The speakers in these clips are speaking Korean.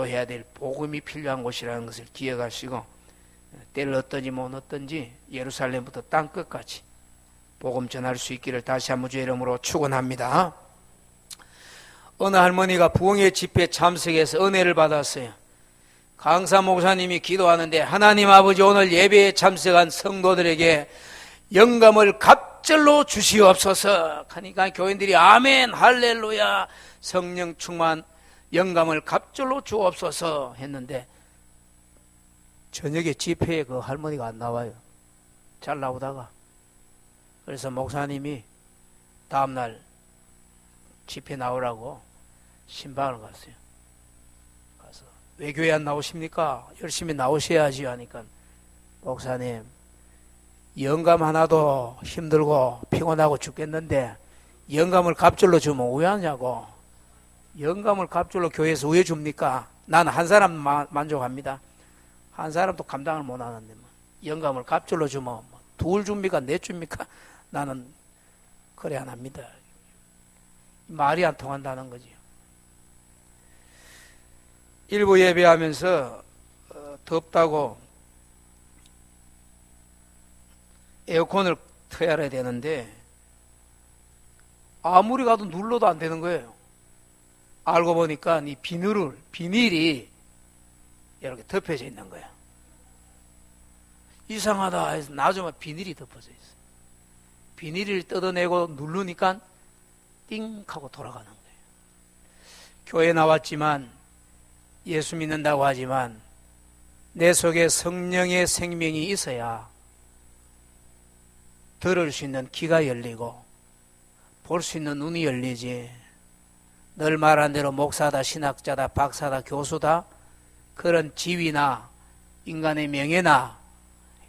전도해야 될 복음이 필요한 곳이라는 것을 기억하시고 때를 어떤지 못 어떤지 예루살렘부터 땅끝까지 복음 전할 수 있기를 다시 한번 주의 이름으로 축원합니다. 어느 할머니가 부흥회 집회에 참석해서 은혜를 받았어요. 강사 목사님이 기도하는데 하나님 아버지 오늘 예배에 참석한 성도들에게 영감을 갑절로 주시옵소서 하니까 교인들이 아멘 할렐루야 성령 충만 영감을 갑절로 주옵소서 했는데 저녁에 집회에 그 할머니가 안 나와요. 잘 나오다가. 그래서 목사님이 다음날 집회 나오라고 신방을 갔어요. 가서 왜 교회 안 나오십니까? 열심히 나오셔야지 하니까 목사님 영감 하나도 힘들고 피곤하고 죽겠는데 영감을 갑절로 주면 왜 하냐고. 영감을 갑절로 교회에서 왜 줍니까? 난 한 사람 만족합니다. 한 사람도 감당을 못 하는데 뭐. 영감을 갑절로 주면 뭐 둘 줍니까? 넷 줍니까? 나는 그래 안 합니다. 말이 안 통한다는 거지요. 일부 예배하면서 덥다고 에어컨을 틀어야 되는데 아무리 가도 눌러도 안 되는 거예요. 알고 보니까 이 비닐이 이렇게 덮여져 있는 거야. 이상하다 해서 나중에 비닐이 덮어져 있어. 비닐을 뜯어내고 누르니까 띵 하고 돌아가는 거예요. 교회 나왔지만 예수 믿는다고 하지만 내 속에 성령의 생명이 있어야 들을 수 있는 귀가 열리고 볼 수 있는 눈이 열리지. 늘 말한 대로 목사다, 신학자다, 박사다, 교수다 그런 지위나 인간의 명예나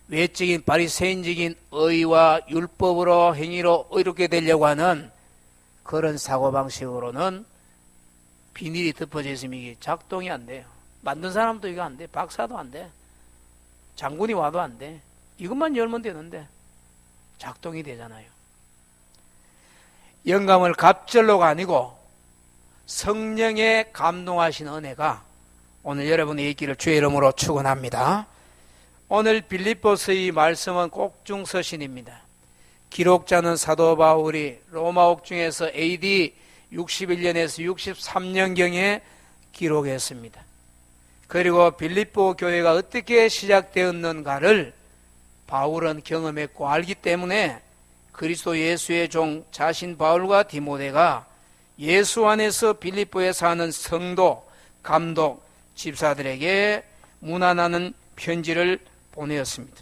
외적인 바리새인적인 의와 율법으로 행위로 의롭게 되려고 하는 그런 사고방식으로는 비닐이 덮어져 있으면 이게 작동이 안 돼요. 만든 사람도 이거 안 돼. 박사도 안 돼. 장군이 와도 안 돼. 이것만 열면 되는데 작동이 되잖아요. 영감을 갑절로가 아니고 성령의 감동하신 은혜가 오늘 여러분의 있기를 주의 이름으로 축원합니다. 오늘 빌립보서의 말씀은 꼭중서신입니다. 기록자는 사도 바울이 로마 옥중에서 AD 61년에서 63년경에 기록했습니다. 그리고 빌립보 교회가 어떻게 시작되었는가를 바울은 경험했고 알기 때문에 그리스도 예수의 종 자신 바울과 디모데가 예수 안에서 빌립보에 사는 성도, 감독, 집사들에게 문안하는 편지를 보내었습니다.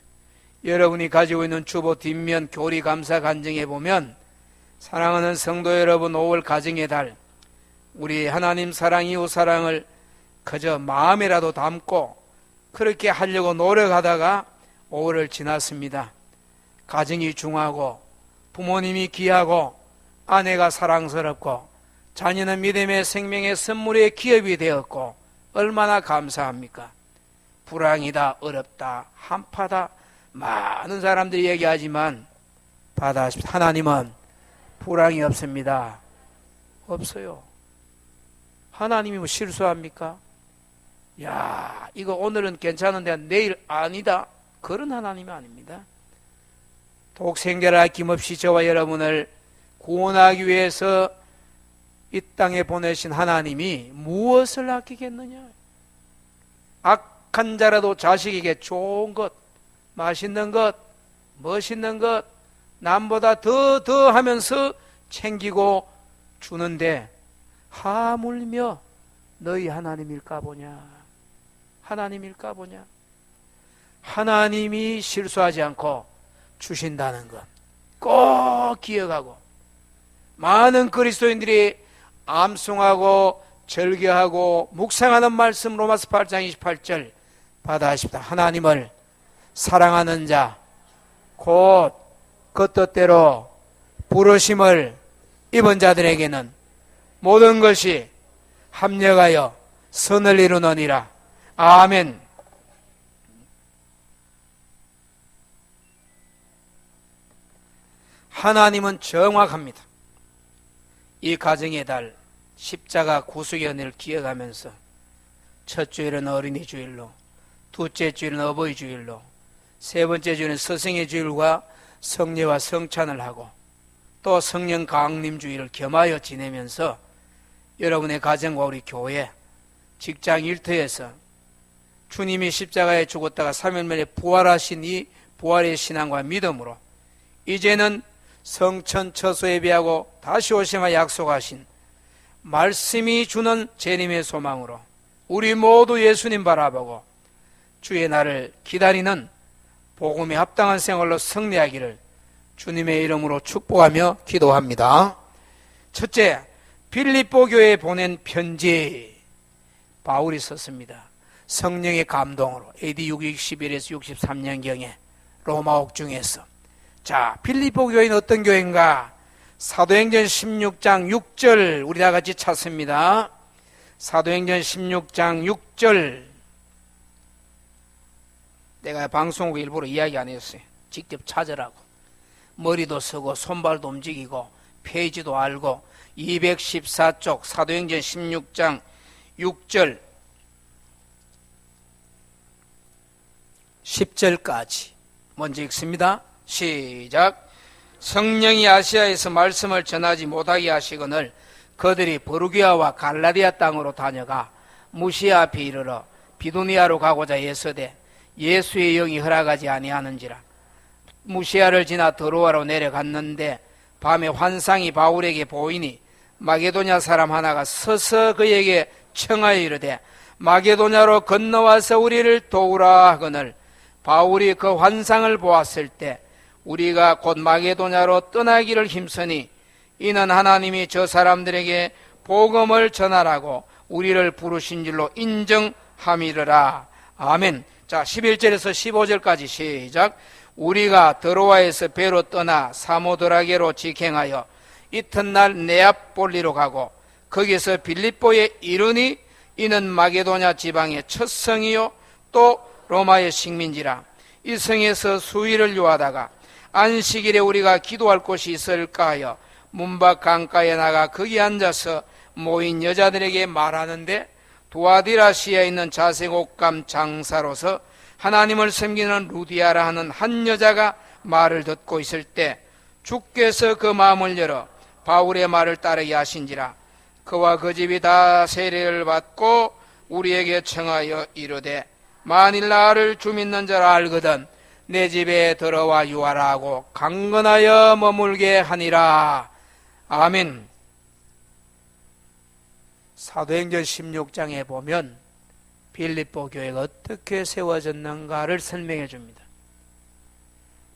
여러분이 가지고 있는 주보 뒷면 교리 감사 간증에 보면 사랑하는 성도 여러분 5월 가정의 달 우리 하나님 사랑 이웃 사랑을 그저 마음에라도 담고 그렇게 하려고 노력하다가 5월을 지났습니다. 가정이 중하고 부모님이 귀하고 아내가 사랑스럽고 자녀는 믿음의 생명의 선물의 기업이 되었고 얼마나 감사합니까? 불황이다, 어렵다, 한파다 많은 사람들이 얘기하지만 받아십시오. 하나님은 불황이 없습니다. 없어요. 하나님이 뭐 실수합니까? 야, 이거 오늘은 괜찮은데 내일 아니다. 그런 하나님이 아닙니다. 독생자를 아낌없이 저와 여러분을 구원하기 위해서 이 땅에 보내신 하나님이 무엇을 아끼겠느냐? 악한 자라도 자식에게 좋은 것, 맛있는 것, 멋있는 것, 남보다 더 하면서 챙기고 주는데 하물며 너희 하나님일까 보냐? 하나님일까 보냐? 하나님이 실수하지 않고 주신다는 것 꼭 기억하고 많은 그리스도인들이 암송하고 절개하고 묵상하는 말씀 로마서 8장 28절 받아십시다. 하나님을 사랑하는 자 곧 그 뜻대로 부르심을 입은 자들에게는 모든 것이 합력하여 선을 이루느니라. 아멘. 하나님은 정확합니다. 이 가정의 달 십자가 구속의 은혜를 기억하면서 첫 주일은 어린이 주일로, 둘째 주일은 어버이 주일로, 세 번째 주일은 스승의 주일과 성례와 성찬을 하고 또 성령 강림 주일을 겸하여 지내면서 여러분의 가정과 우리 교회, 직장 일터에서 주님이 십자가에 죽었다가 3일 만에 부활하신 이 부활의 신앙과 믿음으로 이제는 성천 처소 예비하고 다시 오시마 약속하신 말씀이 주는 재림의 소망으로 우리 모두 예수님 바라보고 주의 날을 기다리는 복음에 합당한 생활로 승리하기를 주님의 이름으로 축복하며 기도합니다. 첫째, 빌립보 교회에 보낸 편지. 바울이 썼습니다. 성령의 감동으로 AD 611에서 63년경에 로마 옥중에서. 자, 빌립보 교회는 어떤 교회인가? 사도행전 16장 6절 우리 다 같이 찾습니다. 사도행전 16장 6절. 내가 방송국 일부러 이야기 안 했어요. 직접 찾으라고. 머리도 쓰고 손발도 움직이고 페이지도 알고 214쪽 사도행전 16장 6절 10절까지 먼저 읽습니다. 시작. 성령이 아시아에서 말씀을 전하지 못하게 하시거늘 그들이 버루기아와 갈라디아 땅으로 다녀가 무시아 앞에 이르러 비두니아로 가고자 예서되 예수의 영이 허락하지 아니하는지라. 무시아를 지나 드로아로 내려갔는데 밤에 환상이 바울에게 보이니 마게도냐 사람 하나가 서서 그에게 청하여 이르되 마게도냐로 건너와서 우리를 도우라 하거늘 바울이 그 환상을 보았을 때 우리가 곧 마게도냐로 떠나기를 힘쓰니 이는 하나님이 저 사람들에게 복음을 전하라고 우리를 부르신 줄로 인정함이르라. 아멘. 자, 11절에서 15절까지 시작. 우리가 드로아에서 배로 떠나 사모드라게로 직행하여 이튿날 네아폴리로 가고 거기서 빌립보에 이르니 이는 마게도냐 지방의 첫 성이요 또 로마의 식민지라. 이 성에서 수일을 요하다가 안식일에 우리가 기도할 곳이 있을까 하여 문밖 강가에 나가 거기 앉아서 모인 여자들에게 말하는데 두아디라시아에 있는 자색 옷감 장사로서 하나님을 섬기는 루디아라 하는 한 여자가 말을 듣고 있을 때 주께서 그 마음을 열어 바울의 말을 따르게 하신지라. 그와 그 집이 다 세례를 받고 우리에게 청하여 이르되 만일 나를 주 믿는 자라 알거든 내 집에 들어와 유하라 하고 강건하여 머물게 하니라. 아멘. 사도행전 16장에 보면 빌립보 교회가 어떻게 세워졌는가를 설명해 줍니다.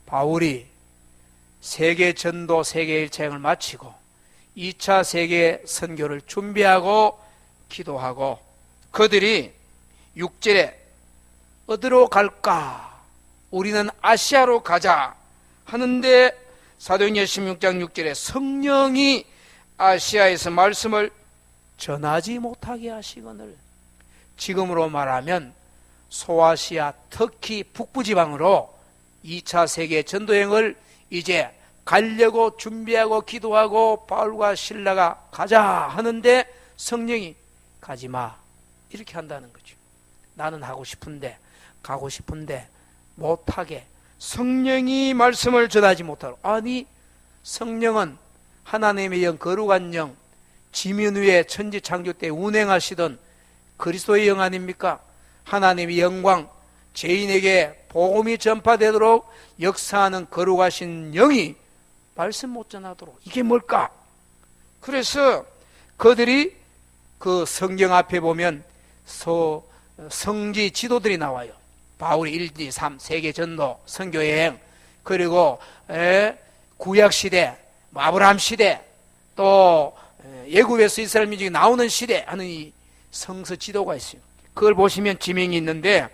바울이 세계 전도 세계 일체행을 마치고 2차 세계 선교를 준비하고 기도하고 그들이 6절에 어디로 갈까? 우리는 아시아로 가자 하는데 사도행전 16장 6절에 성령이 아시아에서 말씀을 전하지 못하게 하시거늘 지금으로 말하면 소아시아 터키 북부지방으로 2차 세계 전도행을 이제 가려고 준비하고 기도하고 바울과 실라가 가자 하는데 성령이 가지마 이렇게 한다는 거죠. 나는 하고 싶은데 가고 싶은데 못하게 성령이 말씀을 전하지 못하고. 아니 성령은 하나님의 영 거룩한 영 지면 위에 천지 창조 때 운행하시던 그리스도의 영 아닙니까? 하나님의 영광 죄인에게 복음이 전파되도록 역사하는 거룩하신 영이 말씀 못 전하도록. 이게 뭘까? 그래서 그들이 그 성경 앞에 보면 성지 지도들이 나와요. 바울이 1, 2, 3 세계 전도 선교여행 그리고 구약시대 아브라함 시대 또 예굽에서 이스라엘 민족이 나오는 시대 하는 이 성서 지도가 있어요. 그걸 보시면 지명이 있는데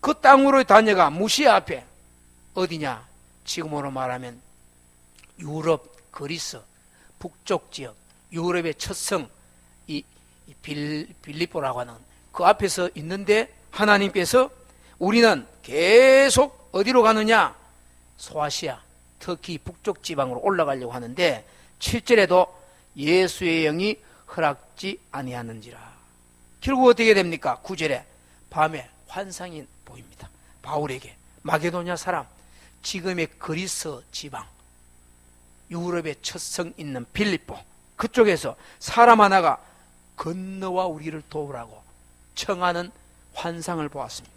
그 땅으로 다녀가 무시아 앞에 어디냐? 지금으로 말하면 유럽, 그리스, 북쪽 지역, 유럽의 첫 성, 이 빌립보라고 하는 그 앞에서 있는데 하나님께서 우리는 계속 어디로 가느냐? 소아시아, 터키 북쪽 지방으로 올라가려고 하는데 7절에도 예수의 영이 허락지 아니하는지라. 결국 어떻게 됩니까? 9절에 밤에 환상이 보입니다. 바울에게 마게도냐 사람, 지금의 그리스 지방, 유럽의 첫성 있는 빌립보, 그쪽에서 사람 하나가 건너와 우리를 도우라고 청하는 환상을 보았습니다.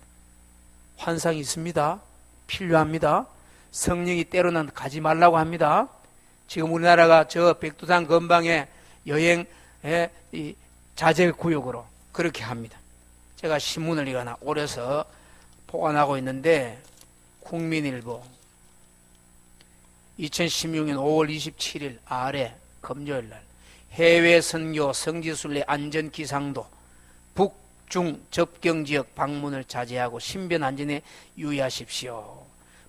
환상이 있습니다. 필요합니다. 성령이 때로는 가지 말라고 합니다. 지금 우리나라가 저 백두산 근방에 여행의 이 자제구역으로 그렇게 합니다. 제가 신문을 이거나 오려서 보관하고 있는데, 국민일보 2016년 5월 27일 아래 금요일날 해외 선교 성지순례 안전기상도 북중 접경지역 방문을 자제하고 신변 안전에 유의하십시오.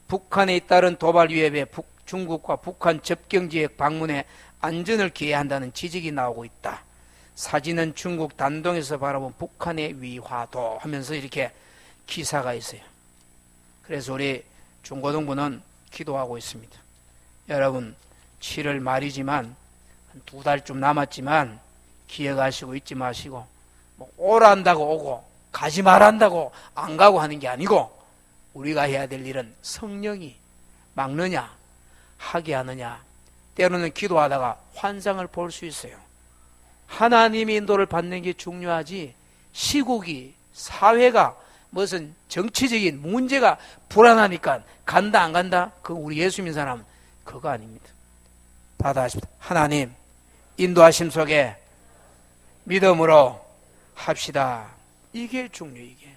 북한에 잇따른 도발 위협에 중국과 북한 접경지역 방문에 안전을 기해야 한다는 지적이 나오고 있다. 사진은 중국 단동에서 바라본 북한의 위화도 하면서 이렇게 기사가 있어요. 그래서 우리 중고등부는 기도하고 있습니다. 여러분, 7월 말이지만 한 2달쯤 남았지만 기억하시고 잊지 마시고, 뭐 오란다고 오고 가지 말한다고 안 가고 하는 게 아니고, 우리가 해야 될 일은 성령이 막느냐 하게 하느냐. 때로는 기도하다가 환상을 볼 수 있어요. 하나님의 인도를 받는 게 중요하지, 시국이 사회가 무슨 정치적인 문제가 불안하니까 간다 안 간다, 그 우리 예수 믿는 사람은 그거 아닙니다. 받아십시오. 하나님 인도하심 속에 믿음으로 합시다. 이게 중요해. 이게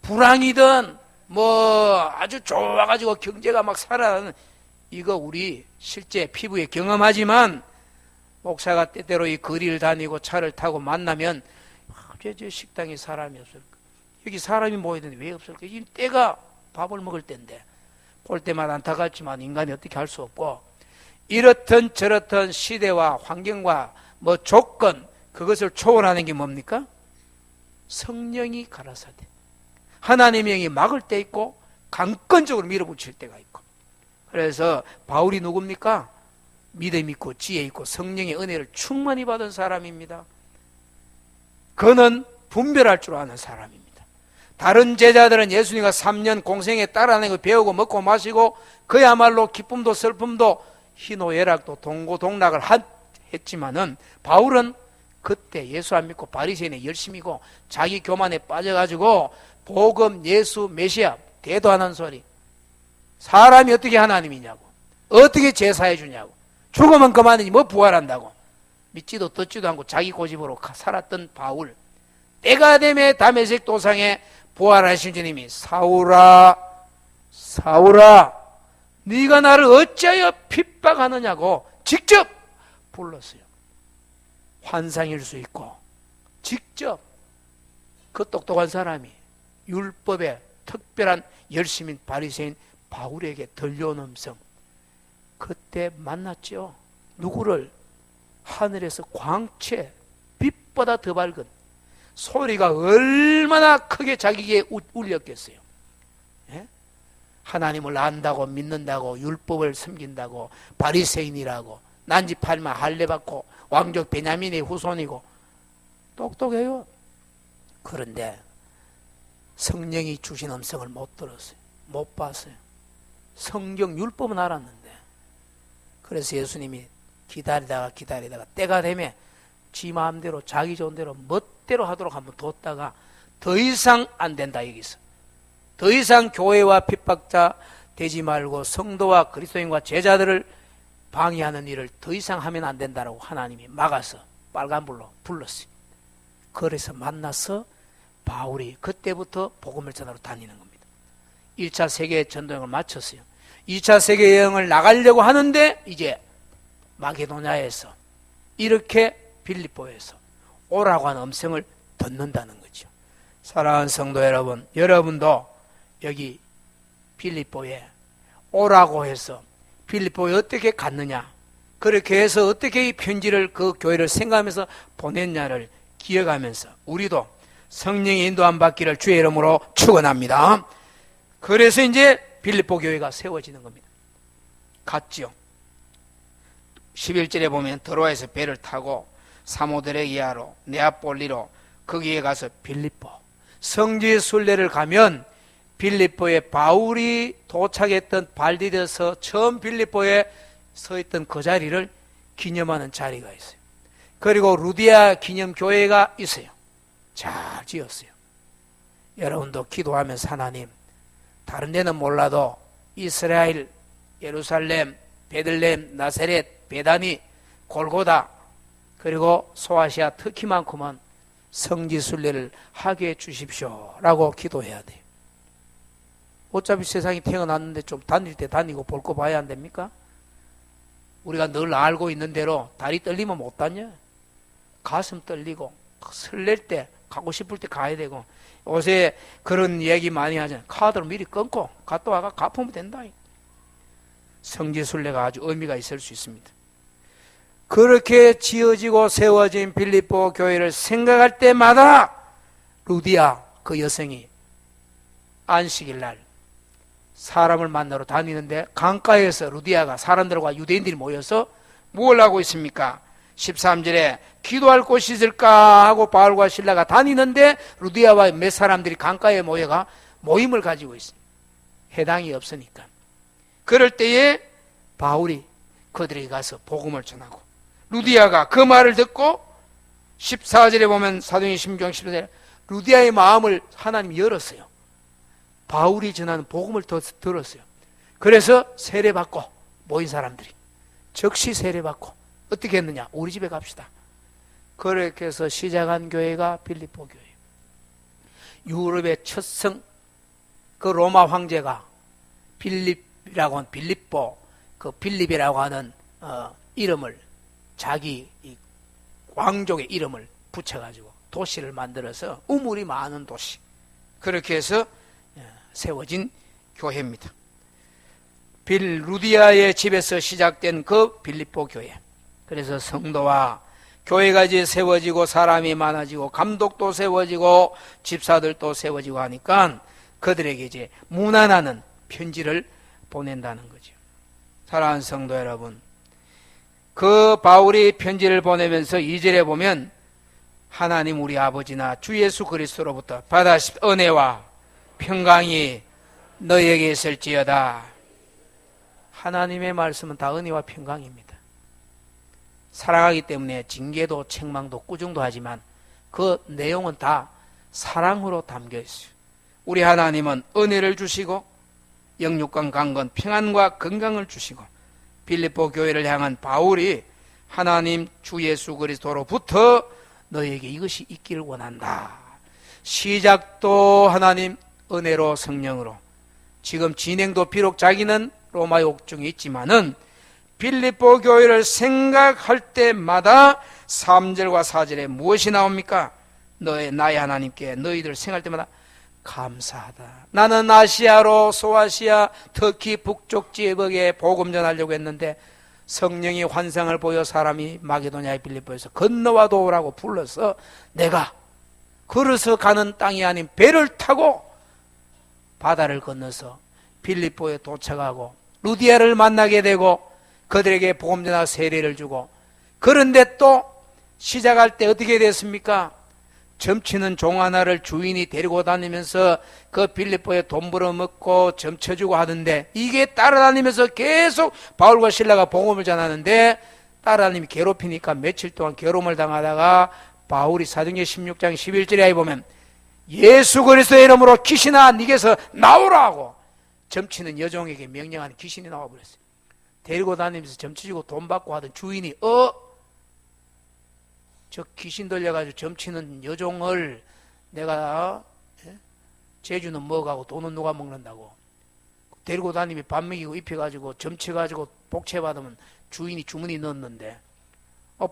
불황이든 뭐 아주 좋아가지고 경제가 막 살아나는, 이거 우리 실제 피부에 경험하지만, 목사가 때때로 이 거리를 다니고 차를 타고 만나면 저 식당에 사람이 없을까, 여기 사람이 모이는데 왜 없을까, 이 때가 밥을 먹을 때인데, 볼 때마다 안타깝지만 인간이 어떻게 할 수 없고, 이렇든 저렇든 시대와 환경과 뭐 조건, 그것을 초월하는 게 뭡니까? 성령이 가라사대. 하나님의 영이 막을 때 있고 강권적으로 밀어붙일 때가 있고. 그래서 바울이 누굽니까? 믿음 있고 지혜 있고 성령의 은혜를 충만히 받은 사람입니다. 그는 분별할 줄 아는 사람입니다. 다른 제자들은 예수님과 3년 공생에 따라내고 배우고 먹고 마시고 그야말로 기쁨도 슬픔도 희노애락도 동고동락을 했지만은, 바울은 그때 예수 안 믿고 바리새인의 열심이고 자기 교만에 빠져가지고 복음, 예수, 메시아 대도 안 하는 소리. 사람이 어떻게 하나님이냐고, 어떻게 제사해 주냐고, 죽으면 그만이지 뭐 부활한다고, 믿지도 듣지도 않고 자기 고집으로 살았던 바울, 때가 되매 다메섹 도상에 부활하신 주님이 사울아 사울아 네가 나를 어찌하여 핍박하느냐고 직접 불렀어요. 환상일 수 있고 직접 그 똑똑한 사람이 율법에 특별한 열심인 바리새인 바울에게 들려온 음성, 그때 만났죠. 누구를? 하늘에서 광채, 빛보다 더 밝은 소리가 얼마나 크게 자기에게 울렸겠어요. 예? 하나님을 안다고 믿는다고 율법을 섬긴다고 바리새인이라고 난지팔만 할례받고 왕족 베냐민의 후손이고 똑똑해요. 그런데 성령이 주신 음성을 못 들었어요. 못 봤어요. 성경 율법은 알았는데. 그래서 예수님이 기다리다가 때가 되면 지 마음대로 자기 좋은 대로 멋대로 하도록 한번 뒀다가 더 이상 안 된다 여기서. 더 이상 교회와 핍박자 되지 말고 성도와 그리스도인과 제자들을 방해하는 일을 더 이상 하면 안 된다라고 하나님이 막아서 빨간불로 불렀어요. 그래서 만나서 바울이 그때부터 복음을 전하러 다니는 겁니다. 1차 세계 전도여행을 마쳤어요. 2차 세계 여행을 나가려고 하는데 이제 마게도냐에서 이렇게 빌립보에서 오라고 하는 음성을 듣는다는 거죠. 사랑하는 성도 여러분, 여러분도 여기 빌립보에 오라고 해서 빌립보에 어떻게 갔느냐, 그렇게 해서 어떻게 이 편지를 그 교회를 생각하면서 보냈냐를 기억하면서 우리도 성령의 인도함 받기를 주의 이름으로 축원합니다. 그래서 이제 빌립보 교회가 세워지는 겁니다. 갔죠. 11절에 보면 드로아에서 배를 타고 사모드레기아로 네아폴리로 거기에 가서 빌립보 성지 순례를 가면 빌립보에 바울이 도착했던 발디뎌서 처음 빌립보에 서 있던 그 자리를 기념하는 자리가 있어요. 그리고 루디아 기념교회가 있어요. 잘 지었어요. 여러분도 기도하면서 하나님, 다른 데는 몰라도 이스라엘, 예루살렘, 베들레헴, 나사렛, 베다니, 골고다, 그리고 소아시아 터키만큼은 성지 순례를 하게 해주십시오 라고 기도해야 돼요. 어차피 세상에 태어났는데 좀 다닐 때 다니고 볼 거 봐야 안 됩니까? 우리가 늘 알고 있는 대로 다리 떨리면 못 다녀. 가슴 떨리고 설렐 때 가고 싶을 때 가야 되고, 요새 그런 얘기 많이 하잖아요. 카드를 미리 끊고 갔다 와가 갚으면 된다. 성지 순례가 아주 의미가 있을 수 있습니다. 그렇게 지어지고 세워진 빌립보 교회를 생각할 때마다 루디아 그 여성이 안식일 날 사람을 만나러 다니는데 강가에서 루디아가 사람들과 유대인들이 모여서 뭘 하고 있습니까? 13절에 기도할 곳이 있을까 하고 바울과 실라가 다니는데 루디아와 몇 사람들이 강가에 모여가 모임을 가지고 있습니다. 해당이 없으니까. 그럴 때에 바울이 그들에게 가서 복음을 전하고, 루디아가 그 말을 듣고 14절에 보면 사도행전 16장 14절에 루디아의 마음을 하나님이 열었어요. 바울이 전하는 복음을 들었어요. 그래서 세례받고 모인 사람들이 즉시 세례받고 어떻게 했느냐? 우리 집에 갑시다. 그렇게 해서 시작한 교회가 빌립보 교회예요. 유럽의 첫성 그 로마 황제가 빌립이라고 하는 빌립보, 그 빌립이라고 하는 이름을 자기 왕족의 이름을 붙여가지고 도시를 만들어서 우물이 많은 도시, 그렇게 해서 세워진 교회입니다. 루디아의 집에서 시작된 그 빌립보 교회. 그래서 성도와 교회가 이제 세워지고 사람이 많아지고 감독도 세워지고 집사들도 세워지고 하니까 그들에게 이제 문안하는 편지를 보낸다는 거죠. 사랑하는 성도 여러분, 그 바울이 편지를 보내면서 2절에 보면 하나님 우리 아버지나 주 예수 그리스도로부터 받으신 은혜와 평강이 너에게 있을지어다. 하나님의 말씀은 다 은혜와 평강입니다. 사랑하기 때문에 징계도 책망도 꾸중도 하지만 그 내용은 다 사랑으로 담겨 있어요. 우리 하나님은 은혜를 주시고 영육간 강건 평안과 건강을 주시고, 빌립보 교회를 향한 바울이 하나님 주 예수 그리스도로부터 너에게 이것이 있기를 원한다. 시작도 하나님 은혜로 성령으로, 지금 진행도 비록 자기는 로마의 옥중에 있지만은 빌립보 교회를 생각할 때마다 3절과 4절에 무엇이 나옵니까? 나의 하나님께 너희들 생각할 때마다 감사하다. 나는 아시아로 소아시아 터키 북쪽 지역에 복음 전하려고 했는데 성령이 환상을 보여 사람이 마게도냐의 빌립보에서 건너와 도우라고 불러서 내가 걸어서 가는 땅이 아닌 배를 타고 바다를 건너서 빌립보에 도착하고 루디아를 만나게 되고 그들에게 복음 전하 세례를 주고, 그런데 또 시작할 때 어떻게 됐습니까? 점치는 종 하나를 주인이 데리고 다니면서 그 빌립보에 돈 벌어먹고 점쳐주고 하던데, 이게 따라다니면서 계속 바울과 실라가 복음을 전하는데 따라다니면 괴롭히니까 며칠 동안 괴로움을 당하다가 바울이 사도행전 16장 11절에 보면 예수 그리스도의 이름으로 귀신아 네게서 나오라고 점치는 여종에게 명령하는 귀신이 나와버렸어요. 데리고 다니면서 점치고 돈 받고 하던 주인이 저 귀신 들려가지고 점치는 여종을 내가 제주는 먹어가고 돈은 누가 먹는다고 데리고 다니며 밥 먹이고 입혀가지고 점쳐가지고 복채받으면 주인이 주머니 넣었는데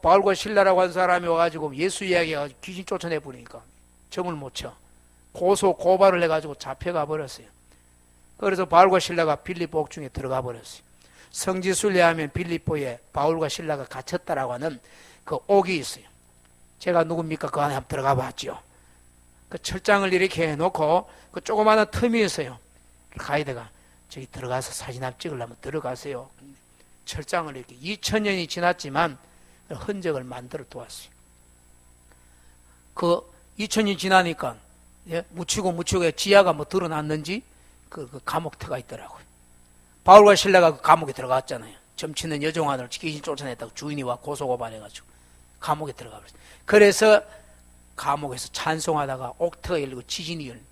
바울과 실라라고 한 사람이 와가지고 예수 이야기해가지고 귀신 쫓아내버리니까 점을 못 쳐. 고발을 해가지고 잡혀가 버렸어요. 그래서 바울과 실라가 빌립보 옥중에 들어가 버렸어요. 성지 순례하면 빌립보에 바울과 실라가 갇혔다라고 하는 그 옥이 있어요. 제가 누굽니까? 그 안에 한번 들어가 봤죠. 그 철장을 이렇게 해놓고 그 조그마한 틈이 있어요. 가이드가 저기 들어가서 사진 한번 찍으려면 들어가세요. 철장을 이렇게 2000년이 지났지만 흔적을 만들어 두었어요. 그 2000년 지나니까 묻히고 지하가 뭐 드러났는지 그 감옥터가 있더라고요. 바울과 실라가 그 감옥에 들어갔잖아요. 점치는 여종안을 귀신 쫓아냈다고 주인이 와 고소고발해가지고 감옥에 들어가 버렸어요. 그래서 감옥에서 찬송하다가 옥터가 열리고 지진이 열리고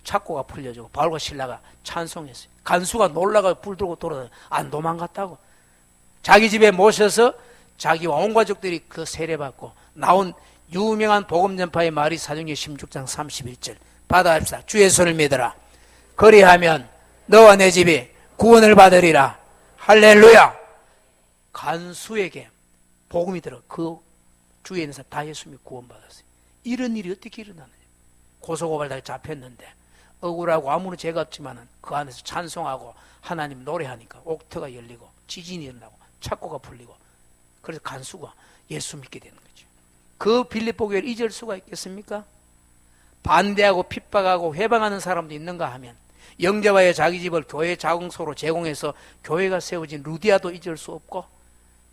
착고가 풀려지고 바울과 실라가 찬송했어요. 간수가 놀라가 불 들고 돌아다녀 안 도망갔다고. 자기 집에 모셔서 자기와 온 가족들이 그 세례받고 나온 유명한 복음 전파의 말이 사도행전 16장 31절 받아합시다. 주의 손을 믿어라. 그리하면 너와 내 집이 구원을 받으리라. 할렐루야. 간수에게 복음이 들어 그 주위에 있는 사람 다 예수 믿고 구원받았어요. 이런 일이 어떻게 일어나느냐. 고소고발당해 잡혔는데 억울하고 아무런 죄가 없지만은 그 안에서 찬송하고 하나님 노래하니까 옥터가 열리고 지진이 일어나고 착고가 풀리고 그래서 간수가 예수 믿게 되는 거죠. 그 빌립보 교회를 잊을 수가 있겠습니까? 반대하고 핍박하고 회방하는 사람도 있는가 하면 영재와의 자기 집을 교회 자궁소로 제공해서 교회가 세워진 루디아도 잊을 수 없고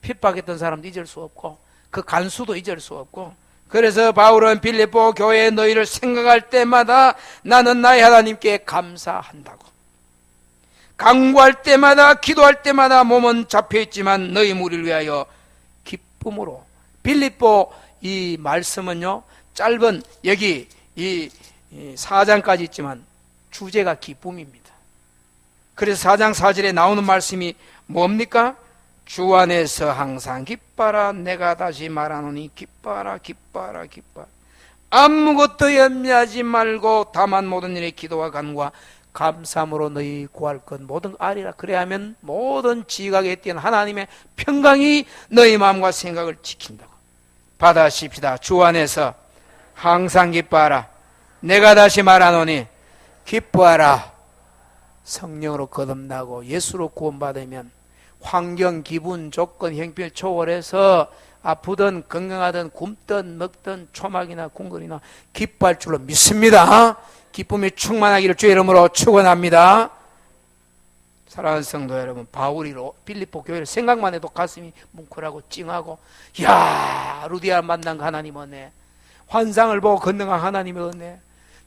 핍박했던 사람도 잊을 수 없고 그 간수도 잊을 수 없고 그래서 바울은 빌립보 교회의 너희를 생각할 때마다 나는 나의 하나님께 감사한다고. 강구할 때마다 기도할 때마다 몸은 잡혀있지만 너희 무리를 위하여 기쁨으로. 빌립보 이 말씀은요 짧은 여기 이 4장까지 있지만 주제가 기쁨입니다. 그래서 4장 4절에 나오는 말씀이 뭡니까? 주 안에서 항상 기뻐라. 내가 다시 말하노니 기뻐라 기뻐라 기뻐라. 아무것도 염려하지 말고 다만 모든 일에 기도와 간구와 감사함으로 너희 구할 것 모든 아리라. 그래야면 모든 지각에 뛰어난 하나님의 평강이 너희 마음과 생각을 지킨다고. 받아십시다. 주 안에서 항상 기뻐하라. 내가 다시 말하노니 기뻐하라. 성령으로 거듭나고 예수로 구원받으면 환경, 기분, 조건, 형편을 초월해서 아프든 건강하든 굶든 먹든 초막이나 궁궐이나 기뻐할 줄로 믿습니다. 기쁨이 충만하기를 주의 이름으로 축원합니다. 사랑하는 성도 여러분, 바울이 빌립보 교회를 생각만 해도 가슴이 뭉클하고 찡하고, 이야, 루디아 만난 거 하나님 은혜, 환상을 보고 건너간 하나님의 은혜,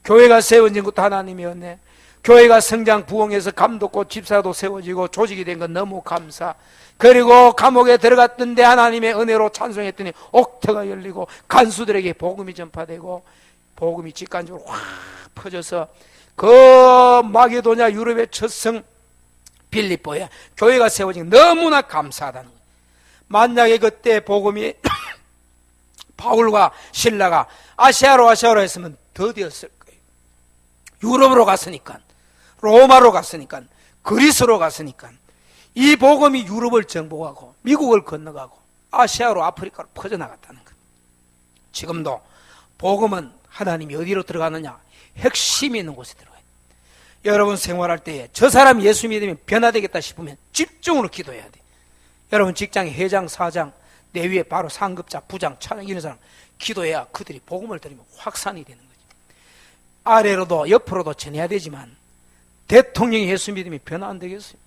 교회가 세워진 것도 하나님의 은혜, 교회가 성장 부흥해서 감독고 집사도 세워지고 조직이 된 건 너무 감사. 그리고 감옥에 들어갔던데 하나님의 은혜로 찬송했더니 옥터가 열리고 간수들에게 복음이 전파되고 복음이 직관적으로 확 퍼져서 그 마게도냐 유럽의 첫 성 빌립보에 교회가 세워진 게 너무나 감사하다는 거예요. 만약에 그때 복음이 바울과 실라가 아시아로 했으면 더 되었을 거예요. 유럽으로 갔으니까, 로마로 갔으니까, 그리스로 갔으니까 이 복음이 유럽을 정복하고 미국을 건너가고 아시아로 아프리카로 퍼져나갔다는 거예요. 지금도 복음은 하나님이 어디로 들어가느냐? 핵심이 있는 곳에 들어가요. 여러분 생활할 때에 저 사람 예수 믿으면 변화되겠다 싶으면 집중으로 기도해야 돼. 여러분 직장에 회장, 사장, 내 위에 바로 상급자, 부장, 차장 이런 사람 기도해야 그들이 복음을 들으면 확산이 되는 거죠. 아래로도 옆으로도 전해야 되지만 대통령이 예수 믿으면 변화 안 되겠어요?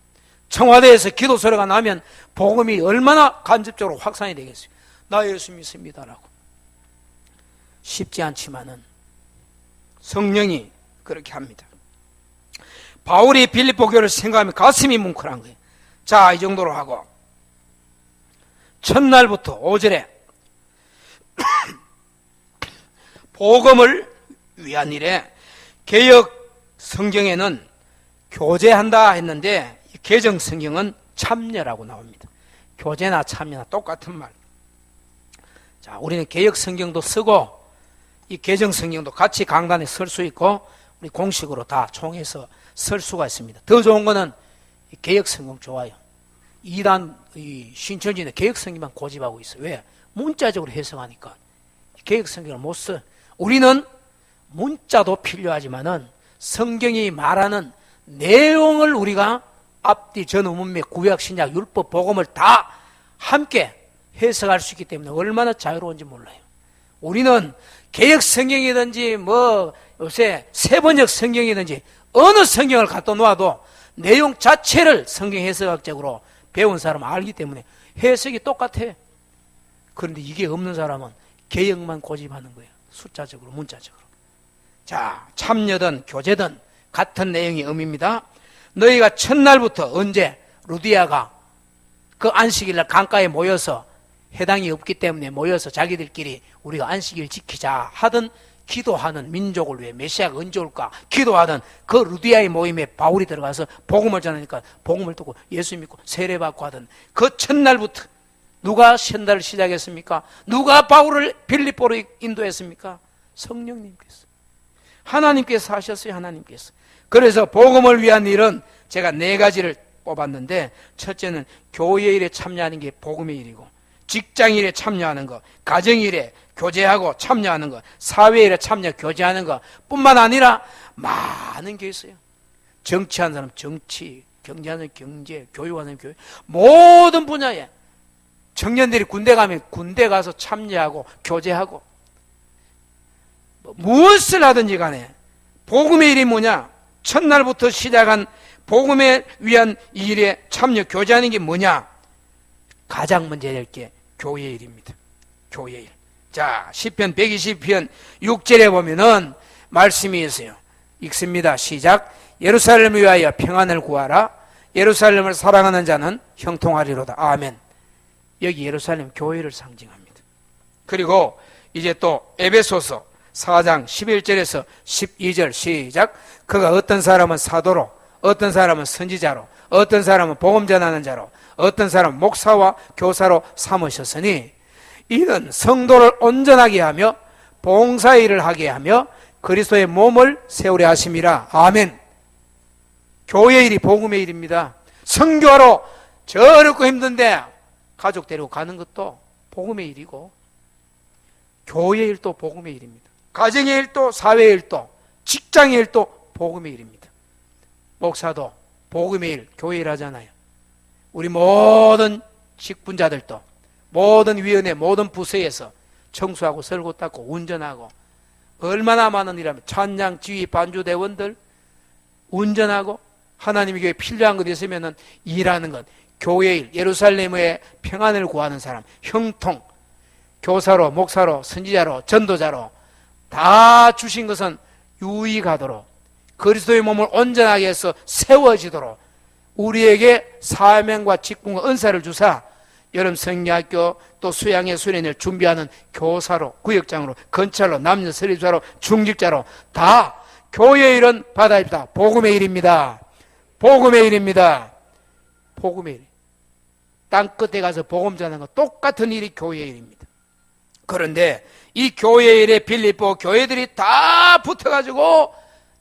청와대에서 기도 소리가 나면 복음이 얼마나 간접적으로 확산이 되겠어요? 나 예수 믿습니다라고. 쉽지 않지만은 성령이 그렇게 합니다. 바울이 빌립보 교회를 생각하면 가슴이 뭉클한 거예요. 자, 이 정도로 하고 첫날부터 5절에 복음을 위한 일에 개역 성경에는 교제한다 했는데 개정 성경은 참여라고 나옵니다. 교제나 참여나 똑같은 말. 자, 우리는 개역 성경도 쓰고 이 개정 성경도 같이 강단에 설 수 있고 우리 공식으로 다 총해서 설 수가 있습니다. 더 좋은 거는 개역 성경 좋아요. 이단 신천지는 개역 성경만 고집하고 있어요. 왜? 문자적으로 해석하니까 개역 성경을 못 써. 우리는 문자도 필요하지만은 성경이 말하는 내용을 우리가 앞뒤 전후 문맥 구약 신약 율법 복음을 다 함께 해석할 수 있기 때문에 얼마나 자유로운지 몰라요. 우리는 개역 성경이든지 뭐 요새 세번역 성경이든지 어느 성경을 갖다 놓아도 내용 자체를 성경 해석학적으로 배운 사람은 알기 때문에 해석이 똑같아. 그런데 이게 없는 사람은 개역만 고집하는 거예요. 숫자적으로, 문자적으로. 자, 참여든 교제든 같은 내용의 의미입니다. 너희가 첫날부터 언제 루디아가 그 안식일날 강가에 모여서 해당이 없기 때문에 모여서 자기들끼리 우리가 안식일 지키자 하던 기도하는 민족을 위해 메시아가 언제 올까 기도하던 그 루디아의 모임에 바울이 들어가서 복음을 전하니까 복음을 듣고 예수 믿고 세례받고 하던 그 첫날부터 누가 신달을 시작했습니까? 누가 바울을 빌립보로 인도했습니까? 성령님께서. 하나님께서 하셨어요. 하나님께서. 그래서 복음을 위한 일은 제가 4가지를 뽑았는데, 첫째는 교회 일에 참여하는 게 복음의 일이고, 직장 일에 참여하는 것, 가정 일에 교제하고 참여하는 것, 사회 일에 참여 교제하는 것 뿐만 아니라 많은 게 있어요. 정치하는 사람 정치, 경제하는 경제, 교육하는 교육, 모든 분야에 청년들이 군대 가면 군대 가서 참여하고 교제하고, 무엇을 하든지 간에 복음의 일이 뭐냐? 첫날부터 시작한 복음에 위한 일에 참여 교제하는 게 뭐냐? 가장 먼저 될 게 교회 일입니다. 교회 일. 자, 시편 120편 6절에 보면은 말씀이 있어요. 읽습니다. 시작. 예루살렘을 위하여 평안을 구하라. 예루살렘을 사랑하는 자는 형통하리로다. 아멘. 여기 예루살렘 교회를 상징합니다. 그리고 이제 또 에베소서 4장 11절에서 12절 시작. 그가 어떤 사람은 사도로, 어떤 사람은 선지자로, 어떤 사람은 복음 전하는 자로, 어떤 사람은 목사와 교사로 삼으셨으니 이는 성도를 온전하게 하며 봉사일을 하게 하며 그리스도의 몸을 세우려 하심이라. 아멘. 교회 일이 복음의 일입니다. 선교하러 저 어렵고 힘든데 가족 데리고 가는 것도 복음의 일이고, 교회 일도 복음의 일입니다. 가정의 일도, 사회의 일도, 직장의 일도 복음의 일입니다. 목사도 복음의 일, 교회 일 하잖아요. 우리 모든 직분자들도 모든 위원회, 모든 부서에서 청소하고 설고 닦고 운전하고, 얼마나 많은 일하면 찬양, 지휘, 반주 대원들 운전하고, 하나님의 교회에 필요한 것 있으면 일하는 것, 교회 일, 예루살렘의 평안을 구하는 사람, 형통, 교사로, 목사로, 선지자로, 전도자로 다 주신 것은 유익하도록, 그리스도의 몸을 온전하게 해서 세워지도록 우리에게 사명과 직분과 은사를 주사 여름 성리학교 또 수양의 수련을 준비하는 교사로, 구역장으로, 건찰로, 남녀 설립자로, 중직자로 다 교회 일은 받아야 합니다. 복음의 일입니다. 복음의 일입니다. 복음의 일. 땅끝에 가서 복음 전하는 거 똑같은 일이 교회 일입니다. 그런데 이 교회 일에 빌립보 교회들이 다 붙어가지고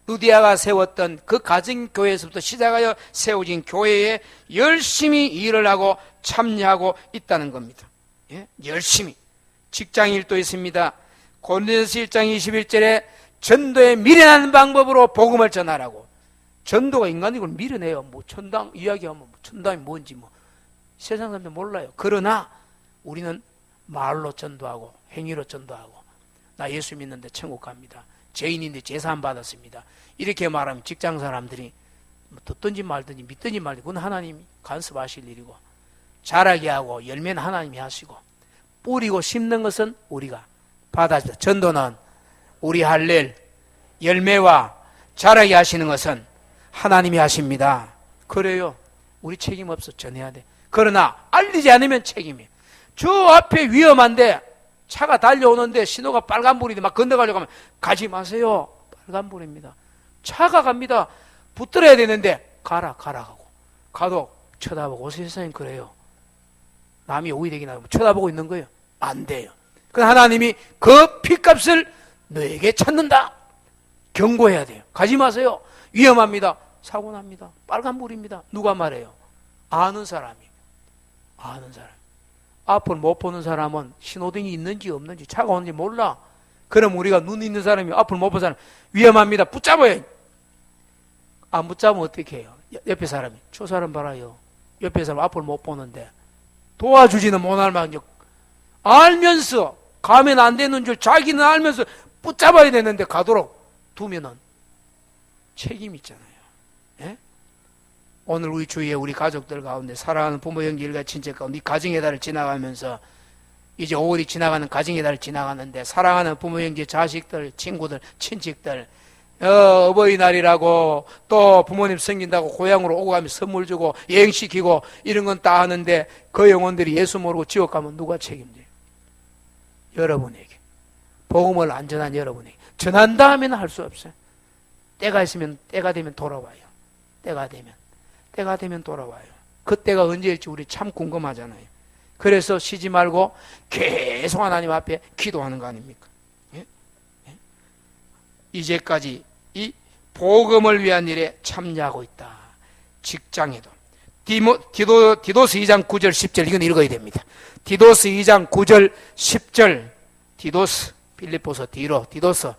루디아가 세웠던 그 가정교회에서부터 시작하여 세워진 교회에 열심히 일을 하고 참여하고 있다는 겁니다. 예? 열심히. 직장일도 있습니다. 고린도서 1장 21절에 전도에 미련한 방법으로 복음을 전하라고. 전도가 인간이걸 미련해요. 뭐 천당 이야기하면 뭐 천당이 뭔지 뭐 세상 사람들 몰라요. 그러나 우리는 말로 전도하고 행위로 전도하고, 나 예수 믿는데 천국 갑니다, 죄인인데 제사함 받았습니다, 이렇게 말하면 직장 사람들이 듣든지 말든지 믿든지 말든지 그건 하나님이 간섭하실 일이고, 자라게 하고 열매는 하나님이 하시고, 뿌리고 심는 것은 우리가 받아줍니다. 전도는 우리 할 일, 열매와 자라게 하시는 것은 하나님이 하십니다. 그래요. 우리 책임 없어. 전해야 돼. 그러나 알리지 않으면 책임이에요. 저 앞에 위험한데 차가 달려오는데 신호가 빨간불인데 막 건너가려고 하면 가지 마세요. 빨간불입니다. 차가 갑니다. 붙들어야 되는데 가라 하고 가도 쳐다보고, 세상엔 그래요. 남이 오이되기 나면 쳐다보고 있는 거예요. 안 돼요. 그래서 하나님이 그 피값을 너에게 찾는다. 경고해야 돼요. 가지 마세요. 위험합니다. 사고 납니다. 빨간불입니다. 누가 말해요? 아는 사람이. 아는 사람. 앞을 못 보는 사람은 신호등이 있는지 없는지 차가 오는지 몰라. 그럼 우리가 눈 있는 사람이 앞을 못 보는 사람 위험합니다. 붙잡아요. 안 붙잡으면 어떻게 해요? 옆에 사람이 저 사람 봐라요. 옆에 사람 앞을 못 보는데 도와주지는 못할 망정 알면서 가면 안 되는 줄 자기는 알면서 붙잡아야 되는데 가도록 두면은 책임이 있잖아요. 예? 오늘 우리 주위에 우리 가족들 가운데 사랑하는 부모, 형제, 일가, 친척 가운데 이 가정의 달을 지나가면서 이제 5월이 지나가는 가정의 달 지나가는데 사랑하는 부모, 형제, 자식들, 친구들, 친척들, 어버이날이라고 또 부모님 생긴다고 고향으로 오고 가면 선물 주고 여행시키고 이런 건 다 하는데 그 영혼들이 예수 모르고 지옥 가면 누가 책임져요? 여러분에게. 복음을 안전한 여러분에게. 전한 다음에는 할 수 없어요. 때가 있으면, 때가 되면 돌아와요. 때가 되면 돌아와요. 그때가 언제일지 우리 참 궁금하잖아요. 그래서 쉬지 말고 계속 하나님 앞에 기도하는 거 아닙니까? 예? 예? 이제까지 이 복음을 위한 일에 참여하고 있다. 직장에도. 디도스 2장 9절 10절 이건 읽어야 됩니다. 디도스 2장 9절 10절 디도스 빌립보서 디도스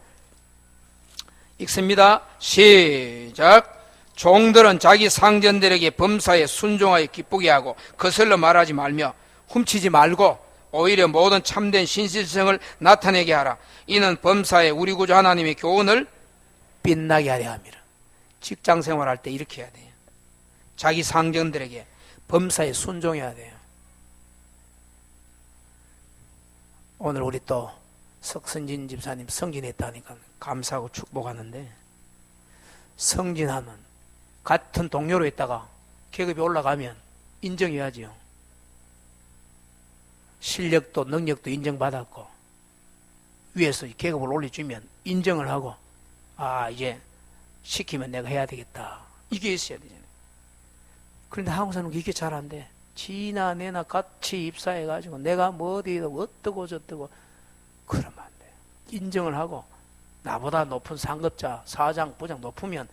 읽습니다. 시작. 종들은 자기 상전들에게 범사에 순종하여 기쁘게 하고 거슬러 말하지 말며 훔치지 말고 오히려 모든 참된 신실성을 나타내게 하라. 이는 범사에 우리 구주 하나님의 교훈을 빛나게 하려 함이라. 직장 생활할 때 이렇게 해야 돼요. 자기 상전들에게 범사에 순종해야 돼요. 오늘 우리 또 석선진 집사님 승진했다니까 감사하고 축복하는데, 승진하면 같은 동료로 있다가 계급이 올라가면 인정해야지요. 실력도 능력도 인정받았고 위에서 계급을 올려주면 인정을 하고, 아 이제 시키면 내가 해야 되겠다, 이게 있어야 되잖아요. 그런데 한국 사람은 이게 잘 안 돼. 지나 내나 같이 입사해가지고 내가 뭐 어디도 어떠고 저떠고 그러면 안 돼요. 인정을 하고 나보다 높은 상급자, 사장, 부장 높으면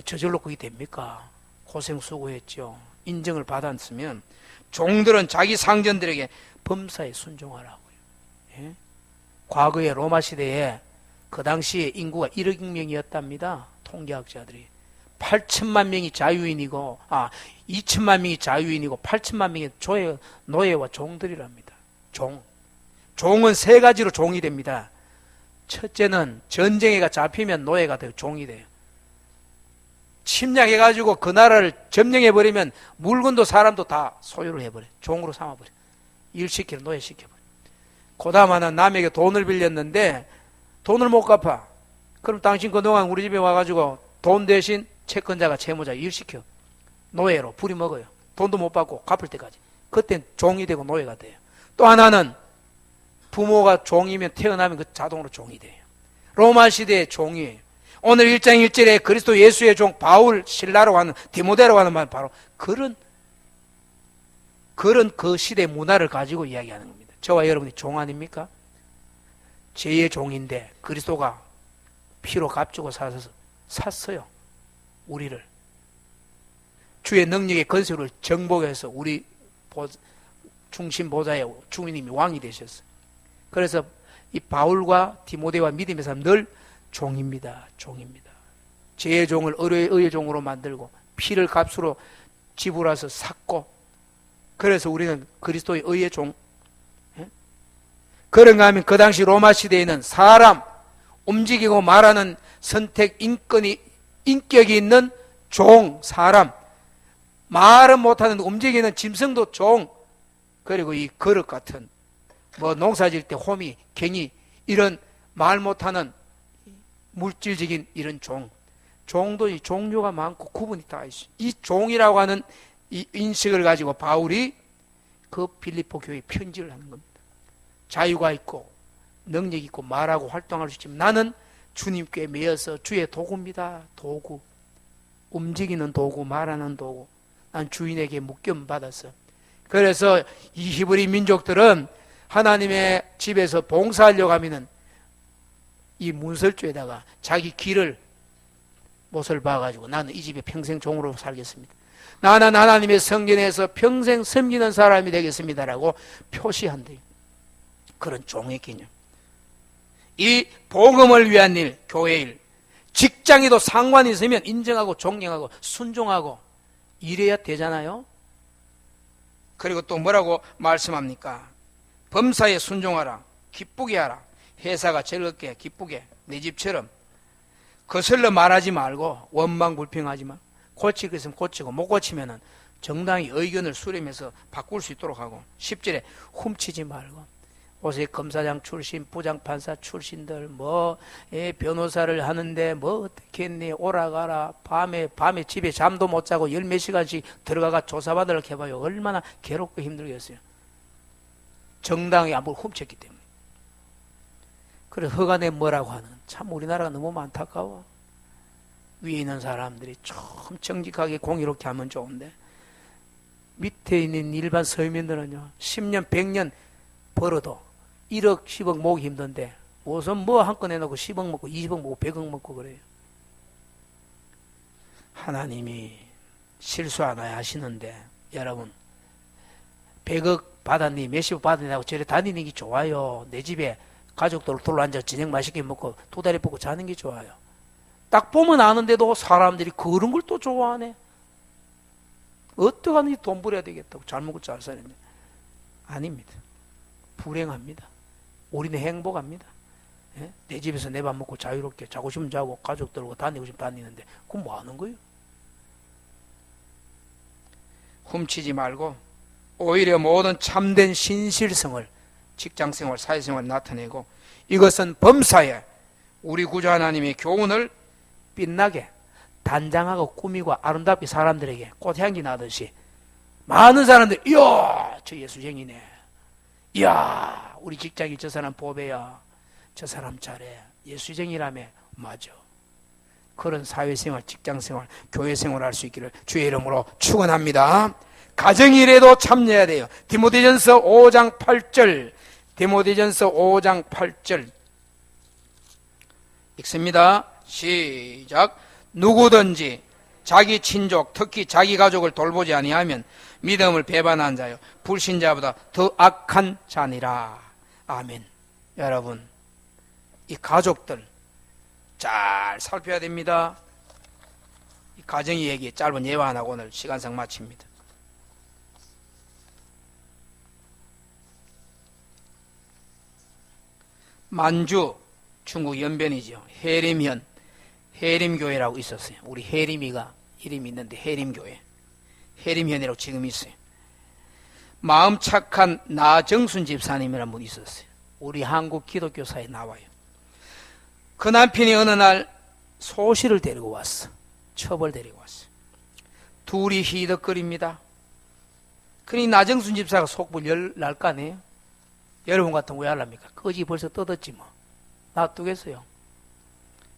저절로 그게 됩니까? 고생 수고했죠. 인정을 받았으면 종들은 자기 상전들에게 범사에 순종하라고요. 예? 과거에 로마 시대에 그 당시에 인구가 1억 명이었답니다. 통계학자들이. 8천만 명이 자유인이고 2천만 명이 자유인이고 8천만 명이 노예와 종들이랍니다. 종은 세 가지로 종이 됩니다. 첫째는 전쟁에가 잡히면 노예가 돼요. 종이 돼요. 침략해가지고 그 나라를 점령해버리면 물건도 사람도 다 소유를 해버려요. 종으로 삼아버려요. 일시키는 노예시켜버려요. 그 다음 하나, 남에게 돈을 빌렸는데 돈을 못 갚아. 그럼 당신 그동안 우리 집에 와가지고 돈 대신 채권자가 채무자 일시켜 노예로 부려먹어요. 돈도 못 받고 갚을 때까지. 그땐 종이 되고 노예가 돼요. 또 하나는 부모가 종이면 태어나면 그 자동으로 종이 돼요. 로마 시대의 종이에요. 오늘 1장 1절에 그리스도 예수의 종 바울, 실라라고 하는, 디모데라고 하는 말, 바로 그런 그 시대 문화를 가지고 이야기하는 겁니다. 저와 여러분이 종 아닙니까? 죄의 종인데 그리스도가 피로 값주고 샀어요. 우리를. 주의 능력의 건설을 정복해서 우리 중심 보좌의 주님이 왕이 되셨어요. 그래서 이 바울과 디모데와 믿음의 사람 늘 종입니다. 종입니다. 죄의 종을 의의 종으로 만들고 피를 값으로 지불해서 샀고, 그래서 우리는 그리스도의 의의 종. 그런가 하면 그 당시 로마 시대에는 사람, 움직이고 말하는 선택, 인격이 있는 종, 사람, 말은 못하는 움직이는 짐승도 종, 그리고 이 그릇 같은 농사 지을 때 호미, 갱이, 이런 말 못하는 물질적인 이런 종도 이 종류가 많고 구분이 다 있어요. 이 종이라고 하는 이 인식을 가지고 바울이 그 빌립보 교회에 편지를 하는 겁니다. 자유가 있고 능력 있고 말하고 활동할 수 있지만 나는 주님께 매여서 주의 도구입니다. 도구. 움직이는 도구, 말하는 도구. 난 주인에게 묶임 받았어. 그래서 이 히브리 민족들은 하나님의 집에서 봉사하려고 하면은 이 문설주에다가 자기 길을 못을 봐가지고 나는 이 집에 평생 종으로 살겠습니다. 나는 하나님의 성전에서 평생 섬기는 사람이 되겠습니다라고 표시한대요. 그런 종의 개념. 이 복음을 위한 일, 교회 일, 직장에도 상관이 있으면 인정하고 존경하고 순종하고 이래야 되잖아요. 그리고 또 뭐라고 말씀합니까? 범사에 순종하라, 기쁘게 하라. 회사가 즐겁게 기쁘게 내 집처럼 거슬러 말하지 말고 원망 불평하지 마. 고칠 거 있으면 고치고 못 고치면은 정당히 의견을 수렴해서 바꿀 수 있도록 하고, 10절에 훔치지 말고, 옷에 검사장 출신, 부장판사 출신들, 변호사를 하는데, 어떻게 했니? 오라가라. 밤에 집에 잠도 못 자고 열 몇 시간씩 들어가가 조사받으려고 해봐요. 얼마나 괴롭고 힘들겠어요. 정당히 뭘 훔쳤기 때문에. 그래서 허간에 뭐라고 하는, 참 우리나라가 너무 안타까워. 위에 있는 사람들이 좀 정직하게 공의롭게 하면 좋은데, 밑에 있는 일반 서민들은요, 10년, 100년 벌어도 1억, 10억 모으기 힘든데, 무슨 한 건 해놓고 10억 먹고, 20억 먹고, 100억 먹고 그래요. 하나님이 실수 안 하시는데, 여러분, 100억 받았니, 몇십억 받았니 하고 저래 다니는 게 좋아요. 내 집에 가족들 둘러앉아 저녁 맛있게 먹고 두 다리 뻗고 자는 게 좋아요. 딱 보면 아는데도 사람들이 그런 걸 또 좋아하네. 어떡하니 돈 벌어야 되겠다고 잘 먹고 잘 사는데. 아닙니다. 불행합니다. 우리는 행복합니다. 예? 내 집에서 내 밥 먹고 자유롭게 자고 싶으면 자고 가족들하고 다니고 싶으면 다니는데 그건 뭐 하는 거예요? 훔치지 말고 오히려 모든 참된 신실성을 직장생활, 사회생활 나타내고, 이것은 범사에 우리 구주 하나님의 교훈을 빛나게 단장하고 꾸미고 아름답게 사람들에게 꽃향기 나듯이 많은 사람들이 이야 저 예수쟁이네, 이야 우리 직장이 저 사람 보배야, 저 사람 잘해, 예수쟁이라며. 맞아. 그런 사회생활, 직장생활, 교회생활 할 수 있기를 주의 이름으로 축원합니다. 가정일에도 참여해야 돼요. 디모데전서 5장 8절, 디모데전서 5장 8절 읽습니다. 시작. 누구든지 자기 친족, 특히 자기 가족을 돌보지 아니하면 믿음을 배반한 자요 불신자보다 더 악한 자니라. 아멘. 여러분, 이 가족들 잘 살펴야 됩니다. 이 가정의 얘기 짧은 예화 하나 하고 오늘 시간상 마칩니다. 만주, 중국 연변이죠. 해림현, 해림교회라고 있었어요. 우리 해림이가 이름이 있는데 해림교회, 해림현이라고 지금 있어요. 마음 착한 나정순 집사님이라는 분이 있었어요. 우리 한국 기독교사에 나와요. 그 남편이 어느 날 소시를 데리고 왔어. 첩을 데리고 왔어. 둘이 히덕거립니다. 그러니 나정순 집사가 속불 날 거 아니에요? 여러분 같으면 왜 하랍니까? 거지 벌써 뜯었지 뭐. 놔두겠어요.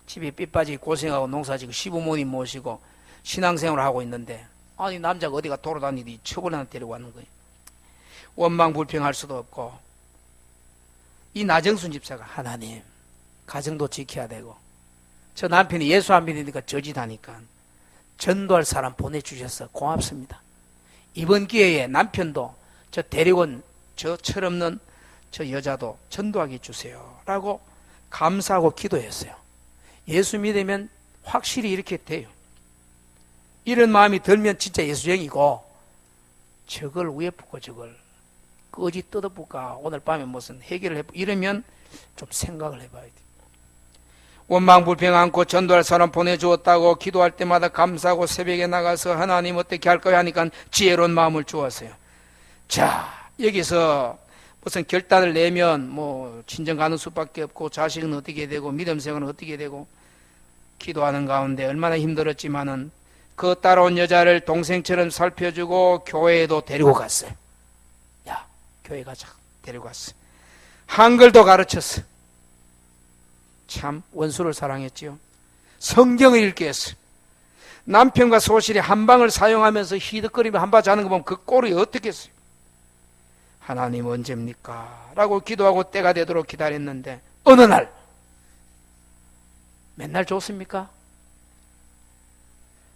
집에 삐 빠지게 고생하고 농사지고 시부모님 모시고 신앙생활을 하고 있는데, 아니 남자가 어디가 돌아다니더니 첩을 하나 데리고 왔는 거예요. 원망불평할 수도 없고, 이 나정순 집사가 하나님 가정도 지켜야 되고, 저 남편이 예수 안 믿으니까 저짓하니까 전도할 사람 보내주셔서 고맙습니다. 이번 기회에 남편도 저 데리고 온 저 철없는 저 여자도 전도하게 해주세요 라고 감사하고 기도했어요. 예수 믿으면 확실히 이렇게 돼요. 이런 마음이 들면 진짜 예수쟁이고, 저걸 왜 붙고 저걸 거지 뜯어볼까, 오늘 밤에 무슨 해결을 해볼까, 이러면 좀 생각을 해봐야 돼. 원망불평 않고 전도할 사람 보내주었다고 기도할 때마다 감사하고 새벽에 나가서 하나님 어떻게 할까요 하니까 지혜로운 마음을 주었어요. 자, 여기서 무슨 결단을 내면 친정 가는 수밖에 없고, 자식은 어떻게 되고, 믿음 생활은 어떻게 되고, 기도하는 가운데 얼마나 힘들었지만은 그 따라온 여자를 동생처럼 살펴주고 교회에도 데리고 갔어요. 야, 교회 가자. 데리고 갔어요. 한글도 가르쳤어. 참 원수를 사랑했지요. 성경을 읽게 했어요. 남편과 소실이 한 방을 사용하면서 히득거리며 한바 자는 거 보면 그 꼴이 어떻겠어요. 하나님 언제입니까? 라고 기도하고 때가 되도록 기다렸는데, 어느 날, 맨날 좋습니까?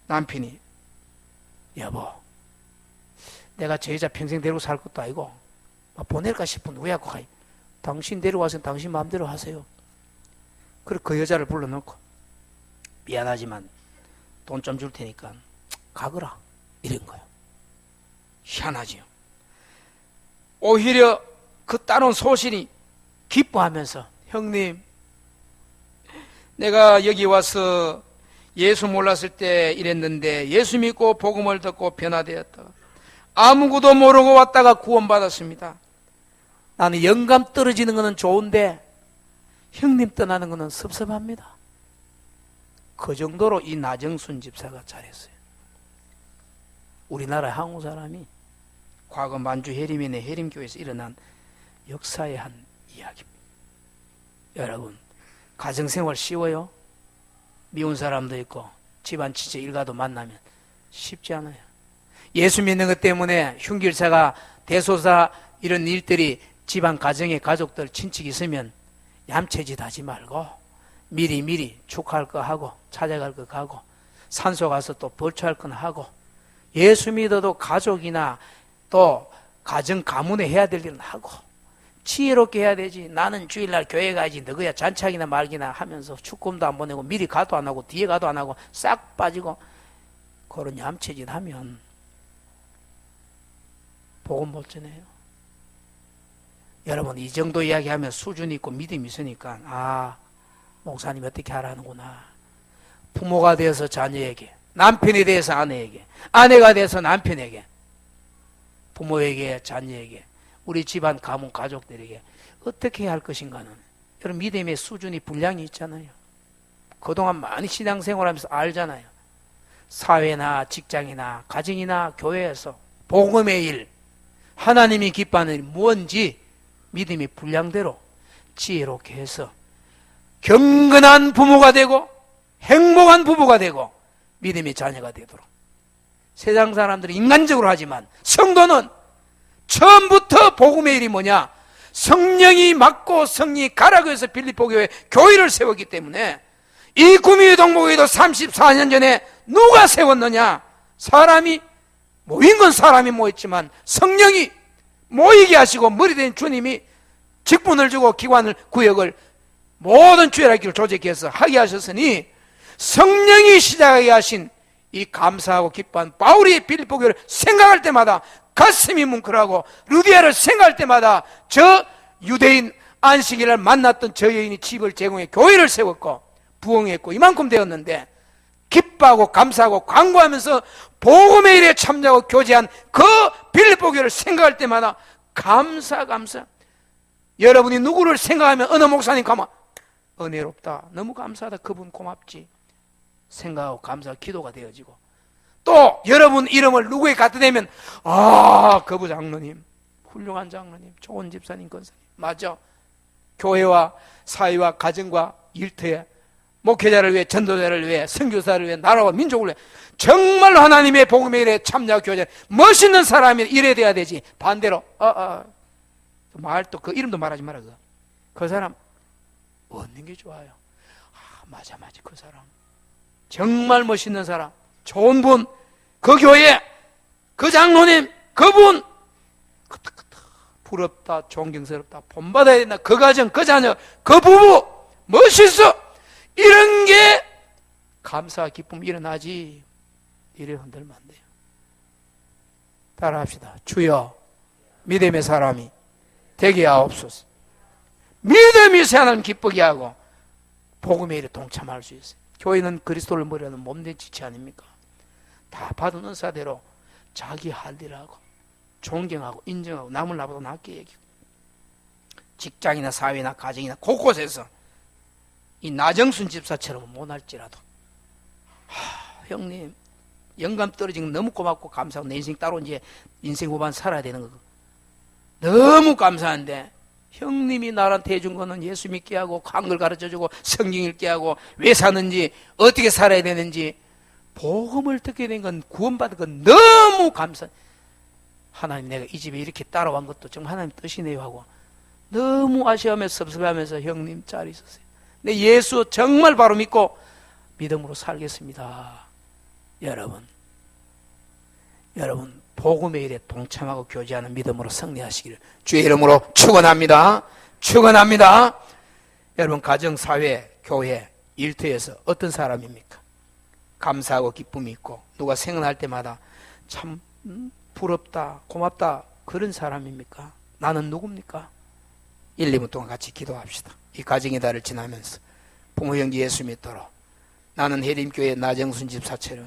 남편이, 여보, 내가 저 여자 평생 데리고 살 것도 아니고 보낼까 싶은데 왜 갖고 가요? 당신 데려와서 당신 마음대로 하세요. 그리고 그 여자를 불러놓고, 미안하지만 돈 좀 줄 테니까 가거라, 이런 거예요. 희한하지요. 오히려 그 따놓은 소신이 기뻐하면서, 형님, 내가 여기 와서 예수 몰랐을 때 이랬는데 예수 믿고 복음을 듣고 변화되었다가 아무것도 모르고 왔다가 구원받았습니다. 나는 영감 떨어지는 것은 좋은데 형님 떠나는 것은 섭섭합니다. 그 정도로 이 나정순 집사가 잘했어요. 우리나라 한국 사람이 과거 만주 해림인의 해림교회에서 일어난 역사의 한 이야기입니다. 여러분, 가정생활 쉬워요? 미운 사람도 있고 집안 지체 일가도 만나면 쉽지 않아요. 예수 믿는 것 때문에 흉길사가 대소사 이런 일들이 집안 가정에 가족들 친척이 있으면 얌체짓 하지 말고 미리 축하할 거 하고 찾아갈 거 가고 산소 가서 또 벌초할 건 하고 예수 믿어도 가족이나 또 가정 가문에 해야 될 일은 하고 지혜롭게 해야 되지. 나는 주일날 교회 가야지 너그야 잔치하기나 말기나 하면서 축금도 안 보내고 미리 가도 안 하고 뒤에 가도 안 하고 싹 빠지고 그런 얌체짓 하면 복음 못 전해요. 여러분, 이 정도 이야기하면 수준이 있고 믿음이 있으니까 목사님 어떻게 하라는구나. 부모가 되어서 자녀에게, 남편에 대해서 아내에게, 아내가 되어서 남편에게, 부모에게, 자녀에게, 우리 집안 가문 가족들에게 어떻게 해야 할 것인가는 여러분 믿음의 수준이 분량이 있잖아요. 그동안 많이 신앙생활하면서 알잖아요. 사회나 직장이나 가정이나 교회에서 복음의 일, 하나님이 기뻐하는 일이 뭔지 믿음의 분량대로 지혜롭게 해서 경건한 부모가 되고 행복한 부부가 되고 믿음의 자녀가 되도록. 세상 사람들은 인간적으로 하지만 성도는 처음부터 복음의 일이 뭐냐? 성령이 맡고 성령이 가라고 해서 빌립보 교회 교회를 세웠기 때문에 이 구미의 동목에도 34년 전에 누가 세웠느냐? 사람이 모인 건 사람이 모였지만 성령이 모이게 하시고 머리 된 주님이 직분을 주고 기관을 구역을 모든 주일날 길을 조직해서 하게 하셨으니 성령이 시작하게 하신 이 감사하고 기뻐한 바울이 빌립보 교회를 생각할 때마다 가슴이 뭉클하고 루디아를 생각할 때마다 저 유대인 안식일을 만났던 저 여인이 집을 제공해 교회를 세웠고 부흥했고 이만큼 되었는데 기뻐하고 감사하고 광고하면서 복음의 일에 참여하고 교제한 그 빌립보 교회를 생각할 때마다 감사. 여러분이 누구를 생각하면 어느 목사님 가면 은혜롭다, 너무 감사하다, 그분 고맙지 생각하고 감사하고 기도가 되어지고 또 여러분 이름을 누구에 갖다 대면 그부 장로님 훌륭한 장로님, 좋은 집사님, 권사님 맞아. 교회와 사회와 가정과 일터에 목회자를 위해, 전도자를 위해, 선교사를 위해, 나라와 민족을 위해 정말 하나님의 복음의 일에 참여하고 교제 멋있는 사람이 이래 돼야 되지. 반대로 말도 그 이름도 말하지 마라. 그 사람 얻는 게 좋아요. 맞아 그 사람 정말 멋있는 사람, 좋은 분, 그 교회, 그 장로님, 그분 부럽다, 존경스럽다, 본받아야 된다, 그 가정, 그 자녀, 그 부부 멋있어. 이런 게 감사, 기쁨이 일어나지. 이래 흔들면 안 돼요. 따라합시다. 주여 믿음의 사람이 되게 하옵소서. 믿음이 하나님 기쁘게 하고 복음의 일에 동참할 수 있어요. 교회는 그리스도를 머리하는 몸된 지체 아닙니까? 다 받은 은사대로 자기 할 일하고 존경하고 인정하고 남을 나보다 낫게 얘기하고 직장이나 사회나 가정이나 곳곳에서 이 나정순 집사처럼 못할지라도 형님 영감 떨어진 거 너무 고맙고 감사하고 내 인생 따로 이제 인생 후반 살아야 되는 거 너무 감사한데 형님이 나한테 해준 거는 예수 믿게 하고 한글 가르쳐주고 성경 읽게 하고 왜 사는지 어떻게 살아야 되는지 복음을 듣게 된 건 구원받은 건 너무 감사. 하나님 내가 이 집에 이렇게 따라온 것도 정말 하나님 뜻이네요 하고 너무 아쉬워하면서 섭섭해하면서 형님 잘 있었어요. 내 예수 정말 바로 믿고 믿음으로 살겠습니다. 여러분 복음의 일에 동참하고 교제하는 믿음으로 승리하시기를 주의 이름으로 축원합니다. 여러분 가정, 사회, 교회, 일터에서 어떤 사람입니까? 감사하고 기쁨이 있고 누가 생각날 때마다 참 부럽다, 고맙다 그런 사람입니까? 나는 누굽니까? 1, 2분 동안 같이 기도합시다. 이 가정의 달을 지나면서 부모, 형제 예수 믿도록 나는 해림교회 나정순 집사처럼